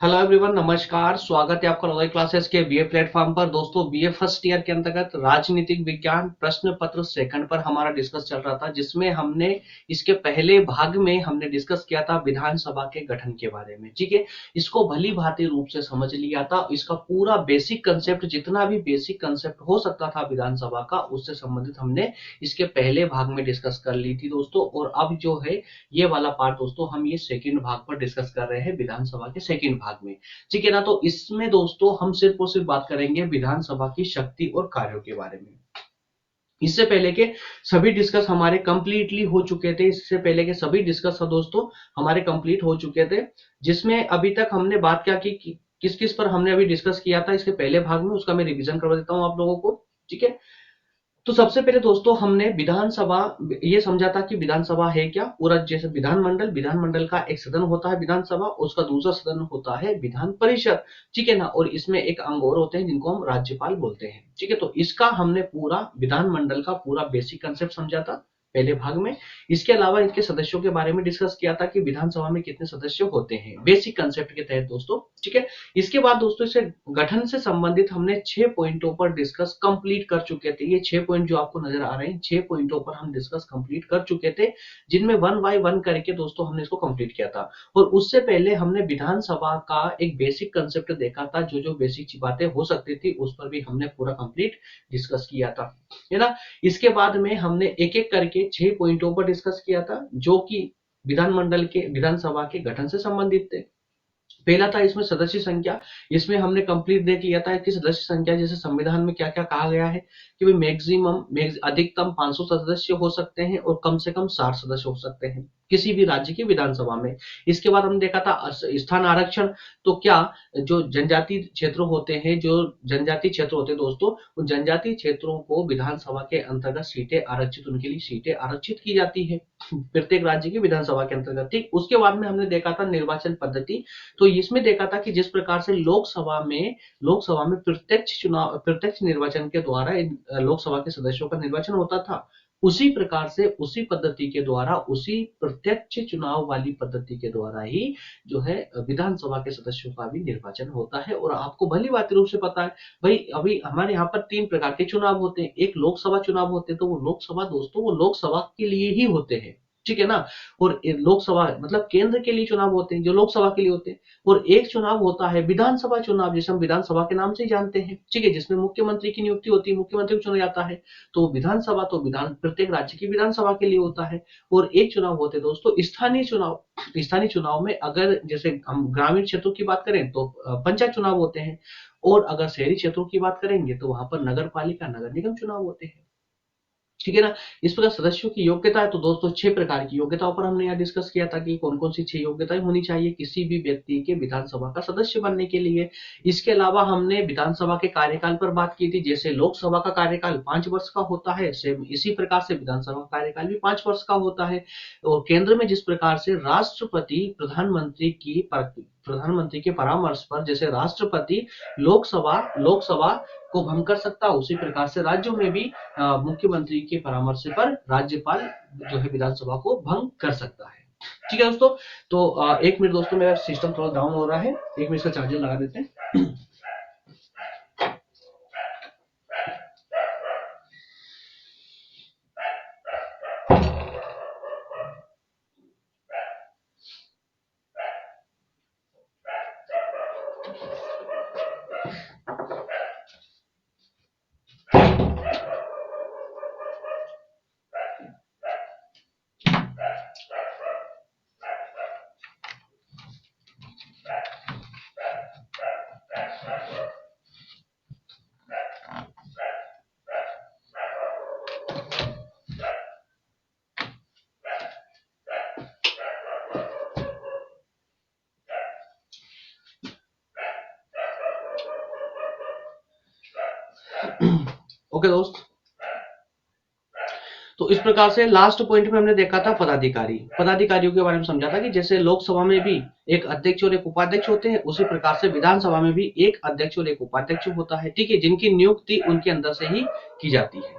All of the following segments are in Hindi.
हेलो एवरीवन, नमस्कार। स्वागत है आपका ऑनलाइन क्लासेस के बीए प्लेटफॉर्म पर। दोस्तों, बीए फर्स्ट ईयर के अंतर्गत राजनीतिक विज्ञान प्रश्न पत्र सेकंड पर हमारा डिस्कस चल रहा था, जिसमें हमने इसके पहले भाग में हमने डिस्कस किया था विधानसभा के गठन के बारे में। ठीक है, इसको भली भांति रूप से समझ लिया था। इसका पूरा बेसिक कंसेप्ट, जितना भी बेसिक कंसेप्ट हो सकता था विधानसभा का, उससे संबंधित हमने इसके पहले भाग में डिस्कस कर ली थी दोस्तों। और अब जो है ये वाला पार्ट दोस्तों, हम ये सेकंड भाग पर डिस्कस कर रहे हैं, विधानसभा के सेकंड भाग में। ठीक है ना। तो इसमें दोस्तों हम सिर्फ और सिर्फ बात करेंगे विधानसभा की शक्ति और कार्यों के बारे में। इससे पहले के सभी डिस्कस हमारे कंप्लीटली हो चुके थे। इससे पहले के सभी डिस्कस दोस्तों हमारे कंप्लीट हो चुके थे, जिसमें अभी तक हमने बात क्या की, किस किस पर हमने अभी डिस्कस किया था इसके पहले भाग में, उसका मैं रिवीजन करवा देता हूं आप लोगों को। ठीक है, तो सबसे पहले दोस्तों हमने विधानसभा ये समझा था कि विधानसभा है क्या। पूरा जैसे विधानमंडल, विधानमंडल का एक सदन होता है विधानसभा, उसका दूसरा सदन होता है विधान परिषद। ठीक है ना। और इसमें एक अंग और होते हैं जिनको हम राज्यपाल बोलते हैं। ठीक है, तो इसका हमने पूरा विधानमंडल का पूरा बेसिक कंसेप्ट समझा था पहले भाग में। इसके अलावा इनके सदस्यों के बारे में डिस्कस किया था कि विधानसभा में कितने सदस्य होते हैं, बेसिक कंसेप्ट के तहत दोस्तों। ठीक है, इसके बाद दोस्तों इसे गठन से संबंधित हमने 6 पॉइंटों पर डिस्कस कंप्लीट कर चुके थे। ये 6 पॉइंट जो आपको नजर आ रहे हैं, 6 पॉइंटों पर हम डिस्कस कंप्लीट कर चुके थे, जिनमें वन बाय वन करके दोस्तों हमने इसको कंप्लीट किया था। और उससे पहले हमने विधानसभा का एक बेसिक कंसेप्ट देखा था, जो जो बेसिक बातें हो सकती थी उस पर भी हमने पूरा कंप्लीट डिस्कस किया था, है ना। इसके बाद में हमने एक एक करके 6 पॉइंटों पर डिस्कस किया था, जो कि विधानमंडल के विधानसभा के गठन से संबंधित थे। पहला था इसमें सदस्य संख्या। इसमें हमने कंप्लीट देख लिया था कि सदस्य संख्या जैसे संविधान में क्या क्या कहा गया है कि भाई अधिकतम 500 सदस्य हो सकते हैं और कम से कम 60 सदस्य हो सकते हैं किसी भी राज्य की विधानसभा में। इसके बाद हमने देखा था स्थान आरक्षण। तो क्या जो जनजातीय क्षेत्र होते हैं, जो जनजातीय क्षेत्र होते हैं दोस्तों, उन जनजातीय क्षेत्रों को विधानसभा के अंतर्गत सीटें आरक्षित, उनके लिए सीटें आरक्षित की जाती है प्रत्येक राज्य की विधानसभा के अंतर्गत। ठीक, उसके बाद में हमने देखा था निर्वाचन पद्धति। तो इसमें देखा था कि जिस प्रकार से लोकसभा में प्रत्यक्ष निर्वाचन के द्वारा इन लोकसभा के सदस्यों का निर्वाचन होता था, उसी प्रकार से उसी पद्धति के द्वारा, उसी प्रत्यक्ष चुनाव वाली पद्धति के द्वारा ही जो है विधानसभा के सदस्यों का भी निर्वाचन होता है। और आपको भली बात रूप से पता है भाई, अभी हमारे यहाँ पर 3 प्रकार के चुनाव होते हैं। एक लोकसभा चुनाव होते हैं, तो वो लोकसभा दोस्तों वो लोकसभा के लिए ही होते हैं। ठीक है ना। और लोकसभा मतलब केंद्र के लिए चुनाव होते हैं जो लोकसभा के लिए होते हैं। और एक चुनाव होता है विधानसभा चुनाव, जिसे हम विधानसभा के नाम से ही जानते हैं। ठीक है, जिसमें मुख्यमंत्री की नियुक्ति होती है, मुख्यमंत्री को चुना जाता है। तो विधानसभा तो विधान प्रत्येक राज्य की विधानसभा के लिए होता है। और एक चुनाव होते हैं दोस्तों स्थानीय चुनाव। स्थानीय चुनाव में अगर जैसे हम ग्रामीण क्षेत्रों की बात करें तो पंचायत चुनाव होते हैं। और अगर शहरी क्षेत्रों की बात करेंगे तो वहां पर नगर पालिका, नगर निगम चुनाव होते हैं। ठीक है ना। इस प्रकार सदस्यों की योग्यता है तो दोस्तों 6 प्रकार की योग्यताओं पर हमने यहाँ डिस्कस किया था कि कौन कौन सी 6 योग्यताएं होनी चाहिए किसी भी व्यक्ति के विधानसभा का सदस्य बनने के लिए। इसके अलावा हमने विधानसभा के कार्यकाल पर बात की थी। जैसे लोकसभा का कार्यकाल 5 वर्ष का होता है, सेम इसी प्रकार से विधानसभा का कार्यकाल भी 5 वर्ष का होता है। और केंद्र में जिस प्रकार से राष्ट्रपति प्रधानमंत्री के परामर्श पर, जैसे राष्ट्रपति लोकसभा को भंग कर सकता है, उसी प्रकार से राज्यों में भी मुख्यमंत्री के परामर्श पर राज्यपाल जो है विधानसभा को भंग कर सकता है। ठीक है दोस्तों। तो 1 मिनट दोस्तों, मेरा सिस्टम थोड़ा डाउन हो रहा है, 1 मिनट का चार्जर लगा देते हैं। ओके दोस्त, तो इस प्रकार से लास्ट पॉइंट में हमने देखा था पदाधिकारियों के बारे में समझा था कि जैसे लोकसभा में भी एक अध्यक्ष और एक उपाध्यक्ष होते हैं, उसी प्रकार से विधानसभा में भी एक अध्यक्ष और एक उपाध्यक्ष होता है। ठीक है, जिनकी नियुक्ति उनके अंदर से ही की जाती है।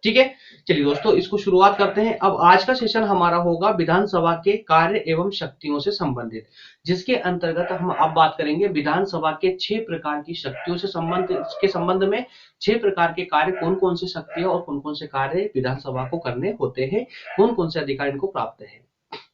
ठीक है। चलिए दोस्तों, इसको शुरुआत करते हैं। अब आज का सेशन हमारा होगा विधानसभा के कार्य एवं शक्तियों से संबंधित, जिसके अंतर्गत हम अब बात करेंगे विधानसभा के 6 प्रकार की शक्तियों से संबंध में 6 प्रकार के कार्य, कौन कौन से शक्तियां और कौन कौन से कार्य विधानसभा को करने होते हैं, कौन कौन से अधिकार इनको प्राप्त है।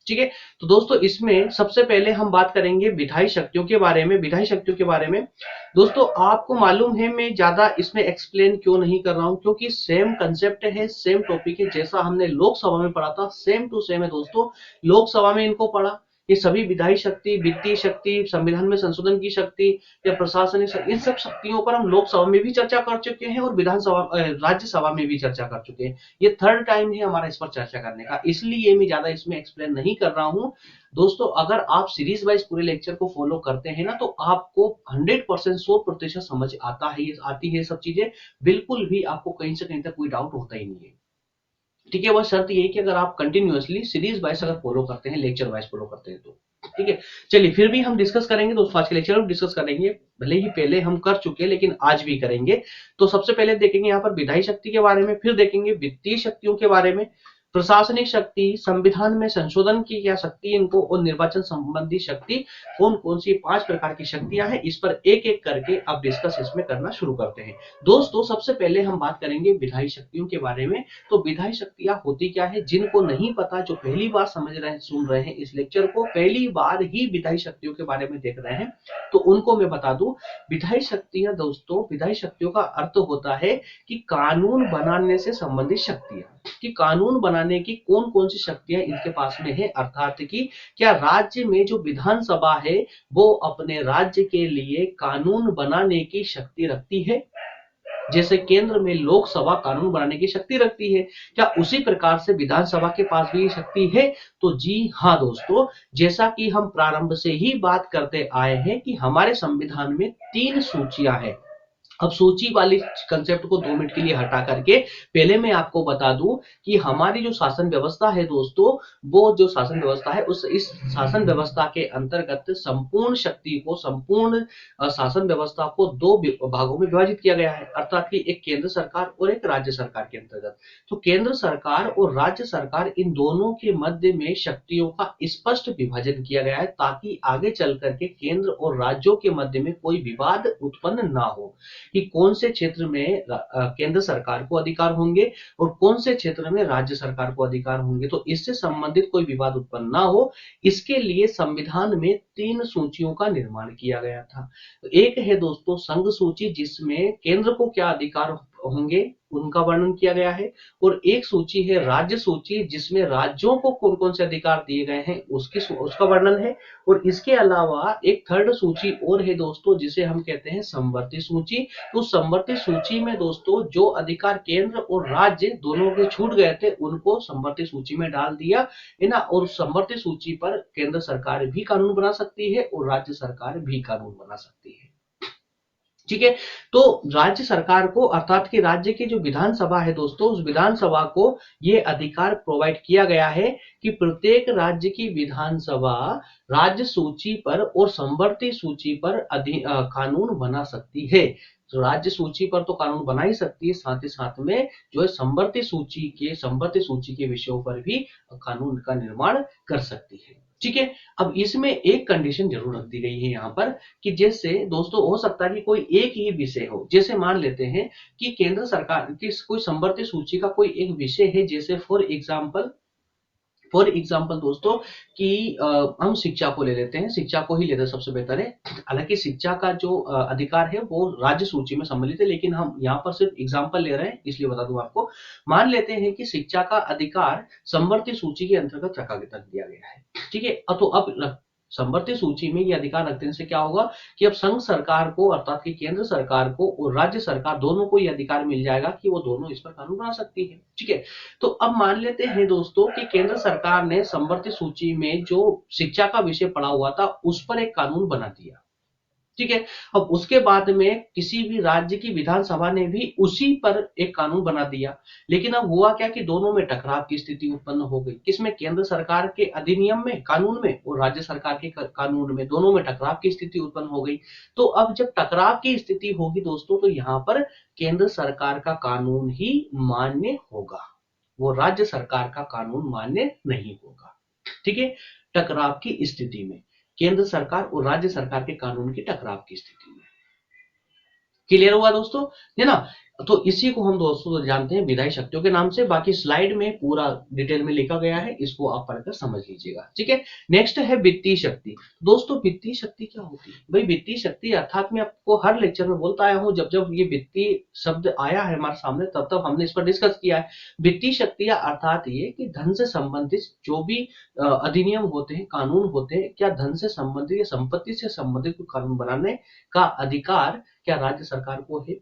ठीक है। तो दोस्तों, इसमें सबसे पहले हम बात करेंगे विधायी शक्तियों के बारे में। विधायी शक्तियों के बारे में दोस्तों, आपको मालूम है मैं ज्यादा इसमें एक्सप्लेन क्यों नहीं कर रहा हूं, क्योंकि सेम कंसेप्ट है, सेम टॉपिक है, जैसा हमने लोकसभा में पढ़ा था सेम टू सेम है दोस्तों। लोकसभा में इनको पढ़ा, ये सभी विधायी शक्ति, वित्तीय शक्ति, संविधान में संशोधन की शक्ति या प्रशासनिक शक्ति, इन सब शक्तियों पर हम लोकसभा में भी चर्चा कर चुके हैं और विधानसभा राज्यसभा में भी चर्चा कर चुके हैं। ये थर्ड टाइम है हमारा इस पर चर्चा करने का, इसलिए मैं ज्यादा इसमें एक्सप्लेन नहीं कर रहा हूं। दोस्तों, अगर आप सीरीज वाइज पूरे लेक्चर को फॉलो करते हैं ना, तो आपको 100% 100% समझ आता है, आती है सब चीजें, बिल्कुल भी आपको कहीं से कहीं तक कोई डाउट होता ही नहीं है। ठीक है। वह शर्त ये है कि अगर आप कंटिन्यूअसली सीरीज वाइज अगर फॉलो करते हैं, लेक्चर वाइज फॉलो करते हैं तो। ठीक है। चलिए, फिर भी हम डिस्कस करेंगे दोस्तों, आज के लेक्चर में डिस्कस करेंगे, भले ही पहले हम कर चुके हैं लेकिन आज भी करेंगे। तो सबसे पहले देखेंगे यहाँ पर विधायी शक्ति के बारे में, फिर देखेंगे वित्तीय शक्तियों के बारे में, प्रशासनिक शक्ति, संविधान में संशोधन की क्या शक्ति इनको, और निर्वाचन संबंधी शक्ति, कौन कौन सी 5 प्रकार की शक्तियां हैं, इस पर एक एक करके अब डिस्कस इसमें करना शुरू करते हैं। दोस्तों, सबसे पहले हम बात करेंगे विधायी शक्तियों के बारे में। तो विधायी शक्तियां होती क्या है, जिनको नहीं पता, जो पहली बार समझ रहे हैं, सुन रहे हैं इस लेक्चर को, पहली बार ही विधायी शक्तियों के बारे में देख रहे हैं, तो उनको मैं बता दूं। विधायी शक्तियां दोस्तों, विधायी शक्तियों का अर्थ होता है कि कानून बनाने से संबंधित शक्तियां, कि कानून बनाने की कौन कौन सी शक्तियां इनके पास में है, अर्थात कि क्या राज्य में जो विधानसभा है वो अपने राज्य के लिए कानून बनाने की शक्ति रखती है, जैसे केंद्र में लोकसभा कानून बनाने की शक्ति रखती है, क्या उसी प्रकार से विधानसभा के पास भी शक्ति है? तो जी हां दोस्तों, जैसा कि हम प्रारंभ से ही बात करते आए हैं कि हमारे संविधान में 3 सूचियां हैं। अब सूची वाली कंसेप्ट को 2 मिनट के लिए हटा करके पहले मैं आपको बता दूं कि हमारी जो शासन व्यवस्था है दोस्तों, वो जो शासन व्यवस्था है इस शासन व्यवस्था के अंतर्गत संपूर्ण शक्ति को, संपूर्ण शासन व्यवस्था को 2 भागों में विभाजित किया गया है, अर्थात कि एक केंद्र सरकार और एक राज्य सरकार के अंतर्गत। तो केंद्र सरकार और राज्य सरकार, इन दोनों के मध्य में शक्तियों का स्पष्ट विभाजन किया गया है, ताकि आगे चल करके केंद्र और राज्यों के मध्य में कोई विवाद उत्पन्न ना हो कि कौन से क्षेत्र में केंद्र सरकार को अधिकार होंगे और कौन से क्षेत्र में राज्य सरकार को अधिकार होंगे। तो इससे संबंधित कोई विवाद उत्पन्न ना हो, इसके लिए संविधान में 3 सूचियों का निर्माण किया गया था। एक है दोस्तों संघ सूची, जिसमें केंद्र को क्या अधिकार होंगे उनका वर्णन किया गया है, और एक सूची है राज्य सूची, जिसमें राज्यों को कौन कौन से अधिकार दिए गए हैं उसका वर्णन है। और इसके अलावा एक थर्ड सूची और है दोस्तों, जिसे हम कहते हैं समवर्ती सूची। तो समवर्ती सूची में दोस्तों जो अधिकार केंद्र और राज्य दोनों के छूट गए थे, उनको समवर्ती सूची में डाल दिया है ना। और समवर्ती सूची पर केंद्र सरकार भी कानून बना सकती है और राज्य सरकार भी कानून बना सकती है। ठीक है। तो राज्य सरकार को, अर्थात कि राज्य की जो विधानसभा है दोस्तों, उस विधानसभा को ये अधिकार प्रोवाइड किया गया है कि प्रत्येक राज्य की विधानसभा राज्य सूची पर और समवर्ती सूची पर कानून बना सकती है। तो राज्य सूची पर तो कानून बना ही सकती है, साथ ही साथ में जो है समवर्ती सूची के विषयों पर भी कानून का निर्माण कर सकती है। ठीक है। अब इसमें एक कंडीशन जरूर रख दी गई है यहाँ पर, कि जैसे दोस्तों हो सकता है कि कोई एक ही विषय हो, जैसे मान लेते हैं कि केंद्र सरकार की कोई समवर्ती सूची का कोई एक विषय है, जैसे फॉर एग्जाम्पल दोस्तों कि हम शिक्षा को ले लेते हैं, शिक्षा को ही लेते हैं सबसे बेहतर है। हालांकि शिक्षा का जो अधिकार है वो राज्य सूची में सम्मिलित है, लेकिन हम यहाँ पर सिर्फ एग्जाम्पल ले रहे हैं, इसलिए बता दूं आपको। मान लेते हैं कि शिक्षा का अधिकार समवर्ती सूची के अंतर्गत रख दिया गया है। ठीक है। तो अब समवर्ती सूची में ये अधिकार रख देने से क्या होगा कि अब संघ सरकार को, अर्थात कि केंद्र सरकार को और राज्य सरकार दोनों को ये अधिकार मिल जाएगा कि वो दोनों इस पर कानून बना सकती है। ठीक है। तो अब मान लेते हैं दोस्तों कि केंद्र सरकार ने समवर्ती सूची में जो शिक्षा का विषय पड़ा हुआ था उस पर एक कानून बना दिया। ठीक है। अब उसके बाद में किसी भी राज्य की विधानसभा ने भी उसी पर एक कानून बना दिया, लेकिन अब हुआ क्या कि दोनों में टकराव की स्थिति उत्पन्न हो गई। किसमें? केंद्र सरकार के अधिनियम में, कानून में, और राज्य सरकार के कानून में, दोनों में टकराव की स्थिति उत्पन्न हो गई। तो अब जब टकराव की स्थिति होगी दोस्तों, तो यहाँ पर केंद्र सरकार का कानून ही मान्य होगा, वो राज्य सरकार का कानून मान्य नहीं होगा। ठीक है। टकराव की स्थिति में, केंद्र सरकार और राज्य सरकार के कानून की टकराव की स्थिति में। क्लियर हुआ दोस्तों, है ना? तो इसी को हम दोस्तों जानते हैं विधायी शक्तियों के नाम से। बाकी स्लाइड में पूरा डिटेल में लिखा गया है, इसको आप पढ़कर समझ लीजिएगा। ठीक है। नेक्स्ट है वित्तीय शक्ति। दोस्तों वित्तीय शक्ति क्या होती है भाई? वित्तीय शक्ति अर्थात मैं आपको हर लेक्चर में बोलता आया हूं, जब जब ये वित्तीय शब्द आया है हमारे सामने तब तब हमने इस पर डिस्कस किया है। वित्तीय शक्तियां अर्थात ये कि धन से संबंधित जो भी अधिनियम होते हैं, कानून होते हैं, क्या धन से संबंधित या संपत्ति से संबंधित कोई कानून बनाने का अधिकार क्या राज्य सरकार को है?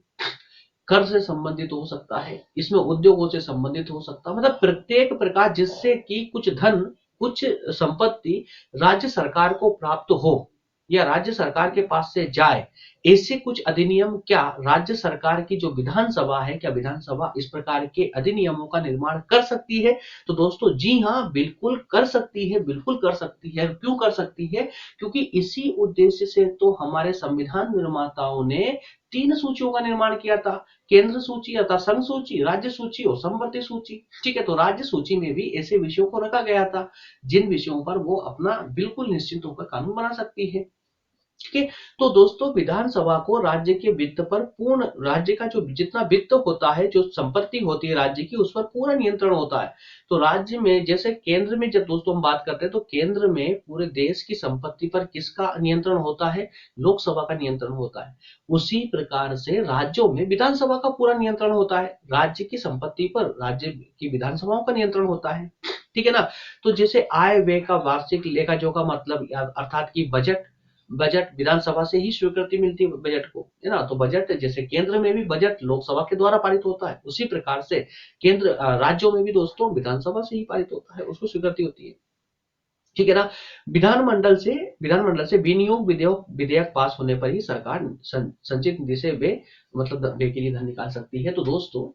कर से संबंधित हो सकता है, इसमें उद्योगों से संबंधित हो सकता है, मतलब प्रत्येक प्रकार जिससे कि कुछ धन, कुछ संपत्ति राज्य सरकार को प्राप्त हो या राज्य सरकार के पास से जाए, ऐसे कुछ अधिनियम क्या राज्य सरकार की जो विधानसभा है, क्या विधानसभा इस प्रकार के अधिनियमों का निर्माण कर सकती है? तो दोस्तों जी हाँ, बिल्कुल कर सकती है, बिल्कुल कर सकती है। क्यों कर सकती है? क्योंकि इसी उद्देश्य से तो हमारे संविधान निर्माताओं ने 3 सूचियों का निर्माण किया था, केंद्र सूची अर्थात संघ सूची, राज्य सूची और समवर्ती सूची। ठीक है। तो राज्य सूची में भी ऐसे विषयों को रखा गया था जिन विषयों पर वो अपना बिल्कुल निश्चित होकर कानून बना सकती है। ठीक है। तो दोस्तों विधानसभा को राज्य के वित्त पर पूर्ण, राज्य का जो जितना वित्त होता है, जो संपत्ति होती है राज्य की, उस पर पूरा नियंत्रण होता है। तो राज्य में जैसे केंद्र में जब दोस्तों हम बात करते हैं, तो केंद्र में पूरे देश की संपत्ति पर किसका नियंत्रण होता है? लोकसभा का नियंत्रण होता है। उसी प्रकार से राज्यों में विधानसभा का पूरा नियंत्रण होता है, राज्य की संपत्ति पर राज्य की विधानसभाओं का नियंत्रण होता है। ठीक है ना? तो जैसे आय व्यय का वार्षिक लेखा जोखा, मतलब अर्थात की बजट, बजट विधानसभा से ही स्वीकृति मिलती है बजट को, है ना? तो बजट जैसे केंद्र में भी बजट लोकसभा के द्वारा पारित होता है, उसी प्रकार से केंद्र राज्यों में भी दोस्तों विधानसभा से ही पारित होता है, उसको स्वीकृति होती है। ठीक है ना? विधानमंडल से विनियोग विधेयक पास होने पर ही सरकार संचित निधि से वे, मतलब वे के लिए धन निकाल सकती है। तो दोस्तों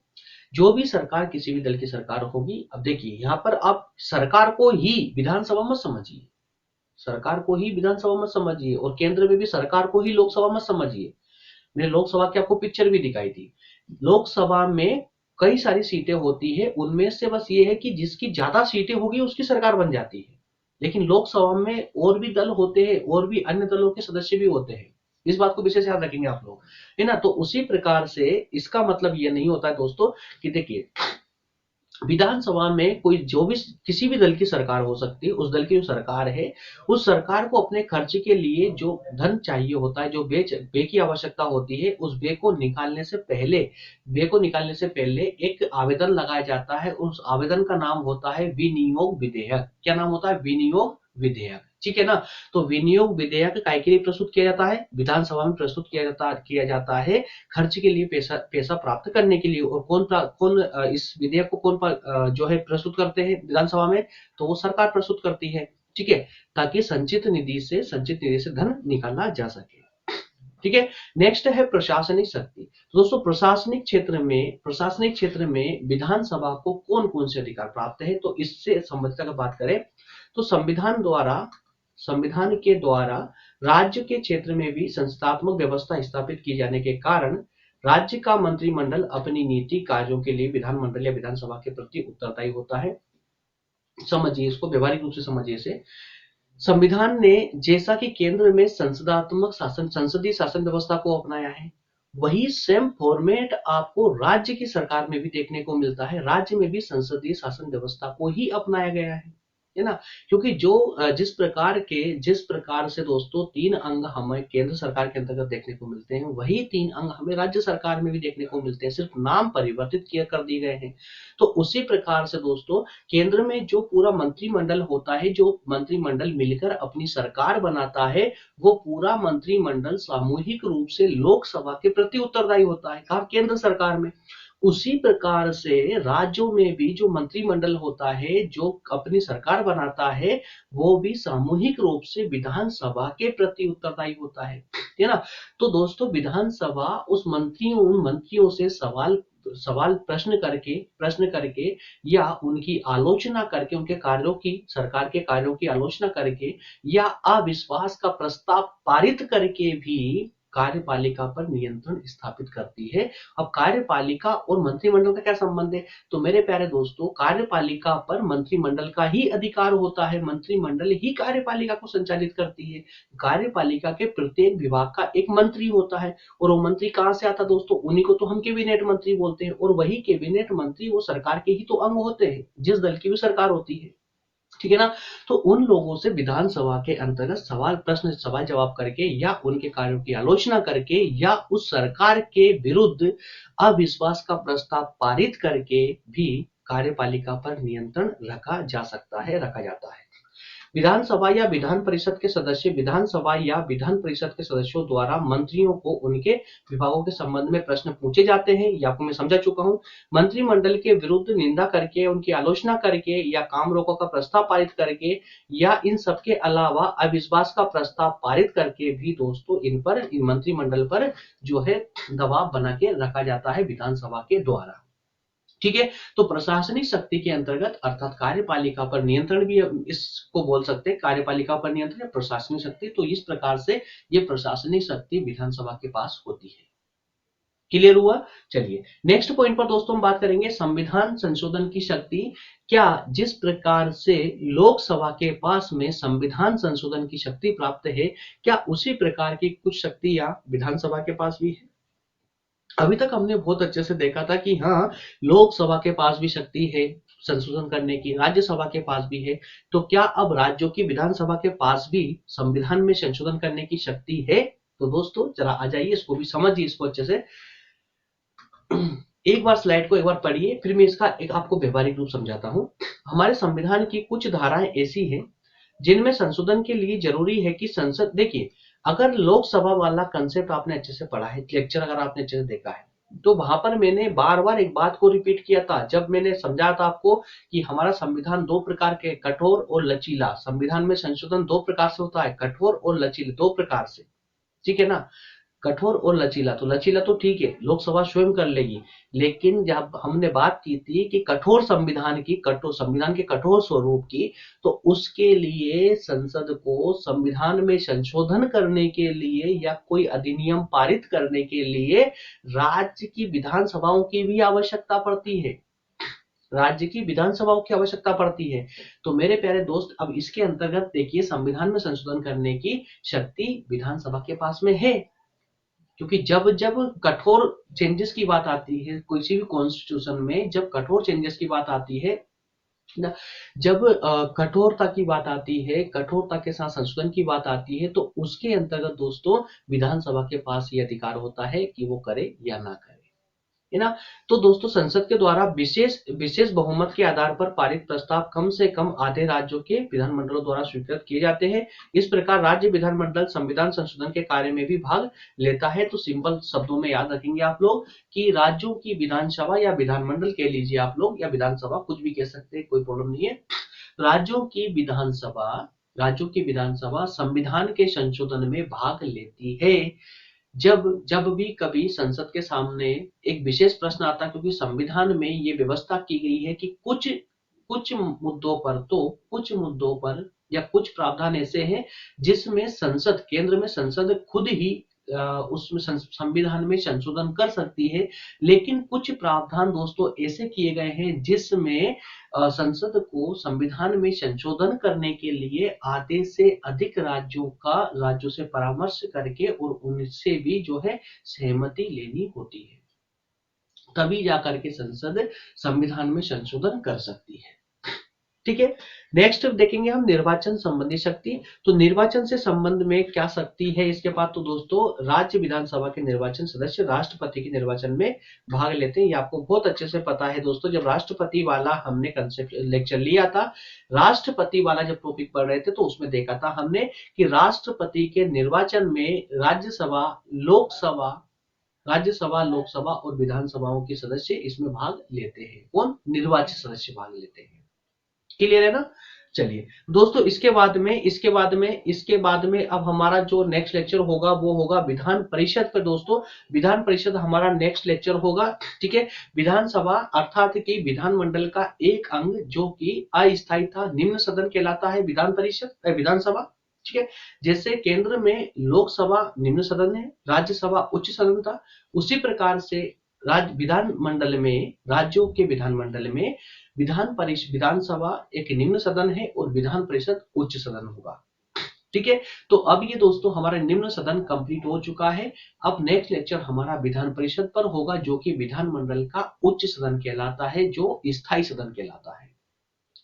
जो भी सरकार, किसी भी दल की सरकार होगी, अब देखिए यहाँ पर आप सरकार को ही विधानसभा मत समझिए, सरकार को ही विधानसभा मत समझिए, और केंद्र में भी सरकार को ही लोकसभा मत समझिए। मैंने लोकसभा की आपको पिक्चर भी दिखाई थी। लोकसभा में कई सारी सीटें होती है, उनमें से बस ये है कि जिसकी ज्यादा सीटें होगी उसकी सरकार बन जाती है। लेकिन लोकसभा में और भी दल होते हैं, और भी अन्य दलों के सदस्य भी होते हैं, इस बात को विशेष याद रखेंगे आप लोग, है ना? तो उसी प्रकार से इसका मतलब ये नहीं होता है दोस्तों कि देखिए विधानसभा में कोई जो भी, किसी भी दल की सरकार हो सकती है, उस दल की जो सरकार है, उस सरकार को अपने खर्च के लिए जो धन चाहिए होता है, जो व्यय की आवश्यकता होती है, उस व्यय को निकालने से पहले एक आवेदन लगाया जाता है। उस आवेदन का नाम होता है विनियोग विधेयक। क्या नाम होता है? विनियोग विधेयक। ठीक है ना? तो विनियोग विधेयक काय के लिए प्रस्तुत किया जाता है? विधानसभा में प्रस्तुत किया जाता है खर्च के लिए, पैसा प्राप्त करने के लिए। और कौन इस विधेयक को जो है प्रस्तुत करते हैं विधानसभा में? तो वो सरकार प्रस्तुत करती है। ठीक है। ताकि संचित निधि से धन निकाला जा सके। ठीक है। नेक्स्ट है प्रशासनिक शक्ति। तो दोस्तों प्रशासनिक क्षेत्र में विधानसभा को कौन कौन से अधिकार प्राप्त है? तो इससे संबंधित अगर बात करें तो संविधान के द्वारा राज्य के क्षेत्र में भी संस्थात्मक व्यवस्था स्थापित की जाने के कारण राज्य का मंत्रिमंडल अपनी नीति कार्यों के लिए विधानमंडल या विधानसभा के प्रति उत्तरदायी होता है। समझिए इसको, व्यवहारिक रूप से समझिए इसे। संविधान ने जैसा कि केंद्र में संसदीय शासन व्यवस्था को अपनाया है, वही सेम फॉर्मेट आपको राज्य की सरकार में भी देखने को मिलता है। राज्य में भी संसदीय शासन व्यवस्था को ही अपनाया गया है ना? क्योंकि जिस प्रकार से दोस्तों 3 अंग हमें केंद्र सरकार के अंतर्गत देखने को मिलते हैं, वही 3 अंग हमें राज्य सरकार में भी देखने को मिलते हैं, सिर्फ नाम परिवर्तित कर दिए गए हैं। तो उसी प्रकार से दोस्तों केंद्र में जो पूरा मंत्रिमंडल होता है, जो मंत्रिमंडल मिलकर अपनी सरकार बनाता है, वो पूरा मंत्रिमंडल सामूहिक रूप से लोकसभा के प्रति उत्तरदायी होता है। कहा? केंद्र सरकार में। उसी प्रकार से राज्यों में भी जो मंत्रिमंडल होता है, जो अपनी सरकार बनाता है, वो भी सामूहिक रूप से विधानसभा के प्रति उत्तरदायी होता है ना। तो दोस्तों विधानसभा उन मंत्रियों से सवाल सवाल प्रश्न करके या उनकी आलोचना करके, उनके कार्यों की, सरकार के कार्यों की आलोचना करके या अविश्वास का प्रस्ताव पारित करके भी कार्यपालिका पर नियंत्रण स्थापित करती है। अब कार्यपालिका और मंत्रिमंडल का क्या संबंध है? तो मेरे प्यारे दोस्तों, कार्यपालिका पर मंत्रिमंडल का ही अधिकार होता है, मंत्रिमंडल ही कार्यपालिका को संचालित करती है। कार्यपालिका के प्रत्येक विभाग का एक मंत्री होता है, और वो मंत्री कहां से आता है दोस्तों? उन्हीं को तो हम कैबिनेट मंत्री बोलते हैं, और वही कैबिनेट मंत्री वो सरकार के ही तो अंग होते हैं, जिस दल की भी सरकार होती है, ठीक है ना। तो उन लोगों से विधानसभा के अंतर्गत सवाल जवाब करके या उनके कार्यों की आलोचना करके या उस सरकार के विरुद्ध अविश्वास का प्रस्ताव पारित करके भी कार्यपालिका पर नियंत्रण रखा जाता है। विधानसभा या विधान परिषद के सदस्यों द्वारा मंत्रियों को उनके विभागों के संबंध में प्रश्न पूछे जाते हैं। ये आपको मैं समझा चुका हूं। मंत्रिमंडल के विरुद्ध निंदा करके, उनकी आलोचना करके या काम रोको का प्रस्ताव पारित करके या इन सबके अलावा अविश्वास का प्रस्ताव पारित करके भी दोस्तों इन मंत्रिमंडल पर जो है दबाव बना के रखा जाता है विधानसभा के द्वारा, ठीक है। तो प्रशासनिक शक्ति के अंतर्गत अर्थात कार्यपालिका पर नियंत्रण भी इसको बोल सकते हैं, कार्यपालिका पर नियंत्रण या प्रशासनिक शक्ति। तो इस प्रकार से ये प्रशासनिक शक्ति विधानसभा के पास होती है। क्लियर हुआ? चलिए नेक्स्ट पॉइंट पर दोस्तों हम बात करेंगे संविधान संशोधन की शक्ति। क्या जिस प्रकार से लोकसभा के पास में संविधान संशोधन की शक्ति प्राप्त है, क्या उसी प्रकार की कुछ शक्तियां विधानसभा के पास भी है? अभी तक हमने बहुत अच्छे से देखा था कि हाँ, लोकसभा के पास भी शक्ति है संशोधन करने की, राज्यसभा के पास भी है। तो क्या अब राज्यों की विधानसभा के पास भी संविधान में संशोधन करने की शक्ति है? तो दोस्तों जरा आ जाइए, इसको भी समझिए, इसको अच्छे से एक बार स्लाइड को एक बार पढ़िए, फिर मैं इसका एक आपको व्यवहारिक रूप समझाता हूं। हमारे संविधान की कुछ धाराएं ऐसी हैं जिनमें संशोधन के लिए जरूरी है कि संसद, देखिए अगर लोकसभा वाला कंसेप्ट आपने अच्छे से पढ़ा है, लेक्चर अगर आपने अच्छे से देखा है, तो वहां पर मैंने बार बार एक बात को रिपीट किया था जब मैंने समझाया था आपको कि हमारा संविधान दो प्रकार के, कठोर और लचीला। संविधान में संशोधन दो प्रकार से होता है, कठोर और लचीले, दो प्रकार से, ठीक है ना। कठोर और लचीला, तो लचीला तो ठीक है, लोकसभा स्वयं कर लेगी, लेकिन जब हमने बात की थी कि संविधान के कठोर स्वरूप की, तो उसके लिए संसद को संविधान में संशोधन करने के लिए या कोई अधिनियम पारित करने के लिए राज्य की विधानसभाओं की भी आवश्यकता पड़ती है, राज्य की विधानसभाओं की आवश्यकता पड़ती है। तो मेरे प्यारे दोस्त, अब इसके अंतर्गत देखिए संविधान में संशोधन करने की शक्ति विधानसभा के पास में है, क्योंकि जब जब कठोर चेंजेस की बात आती है किसी भी कॉन्स्टिट्यूशन में, जब कठोर चेंजेस की बात आती है ना, जब कठोरता की बात आती है, कठोरता के साथ संशोधन की बात आती है, तो उसके अंतर्गत दोस्तों विधानसभा के पास ये अधिकार होता है कि वो करे या ना करे, है ना। तो दोस्तों संसद के द्वारा विशेष बहुमत के आधार पर पारित प्रस्ताव कम से कम आधे राज्यों के विधानमंडलों द्वारा स्वीकृत किए जाते हैं। इस प्रकार राज्य विधानमंडल संविधान संशोधन के कार्य में भी भाग लेता है। तो सिंपल शब्दों में याद रखेंगे आप लोग कि राज्यों की विधानसभा या विधानमंडल कह लीजिए आप लोग, या विधानसभा कुछ भी कह सकते हैं, कोई प्रॉब्लम नहीं है। राज्यों की विधानसभा संविधान के संशोधन में भाग लेती है जब जब भी कभी संसद के सामने एक विशेष प्रश्न आता है, क्योंकि संविधान में ये व्यवस्था की गई है कि कुछ मुद्दों पर या कुछ प्रावधान ऐसे हैं जिसमें केंद्र में संसद खुद ही उसमें संविधान में संशोधन कर सकती है, लेकिन कुछ प्रावधान दोस्तों ऐसे किए गए हैं जिसमें संसद को संविधान में संशोधन करने के लिए आधे से अधिक राज्यों से परामर्श करके और उनसे भी जो है सहमति लेनी होती है, तभी जाकर के संसद संविधान में संशोधन कर सकती है, ठीक है। नेक्स्ट देखेंगे हम निर्वाचन संबंधी शक्ति। तो निर्वाचन से संबंध में क्या शक्ति है इसके पास? तो दोस्तों राज्य विधानसभा के निर्वाचन सदस्य राष्ट्रपति के निर्वाचन में भाग लेते हैं। ये आपको बहुत अच्छे से पता है दोस्तों, जब राष्ट्रपति वाला हमने कंसेप्ट लेक्चर लिया था, राष्ट्रपति वाला जब टॉपिक पढ़ रहे थे तो उसमें देखा था हमने कि राष्ट्रपति के निर्वाचन में राज्यसभा, लोकसभा राज्यसभा, लोकसभा और विधानसभाओं के सदस्य इसमें भाग लेते हैं। कौन? निर्वाचित सदस्य भाग लेते हैं। क्लियर है ना? चलिए दोस्तों, इसके बाद में अब हमारा जो नेक्स्ट लेक्चर होगा वो होगा विधान परिषद पर। दोस्तों विधान परिषद हमारा नेक्स्ट लेक्चर होगा। ठीक है, विधानसभा अर्थात कि विधानमंडल का एक अंग जो कि अस्थायी था, निम्न सदन कहलाता है विधान परिषद, विधानसभा। ठीक है, जैसे केंद्र में लोकसभा निम्न सदन है, राज्यसभा उच्च सदन था, उसी प्रकार से विधानमंडल में, राज्यों के विधानमंडल में विधानसभा एक निम्न सदन है और विधान परिषद उच्च सदन होगा। ठीक है, तो अब ये दोस्तों हमारा निम्न सदन कंप्लीट हो चुका है। अब नेक्स्ट लेक्चर हमारा विधान परिषद पर होगा जो कि विधानमंडल का उच्च सदन कहलाता है, जो स्थायी सदन कहलाता है।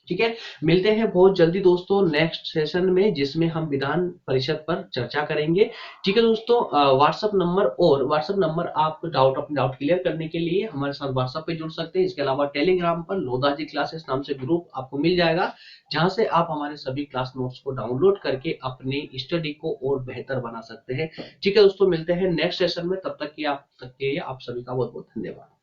ठीक है, मिलते हैं बहुत जल्दी दोस्तों नेक्स्ट सेशन में, जिसमें हम विधान परिषद पर चर्चा करेंगे। ठीक है दोस्तों, व्हाट्सएप नंबर आप अपने डाउट क्लियर करने के लिए हमारे साथ व्हाट्सएप पे जुड़ सकते हैं। इसके अलावा टेलीग्राम पर लोधाजी क्लासेस नाम से ग्रुप आपको मिल जाएगा, जहां से आप हमारे सभी क्लास नोट्स को डाउनलोड करके अपनी स्टडी को और बेहतर बना सकते हैं। ठीक है दोस्तों, मिलते हैं नेक्स्ट सेशन में, तब तक के लिए आप सभी का बहुत बहुत धन्यवाद।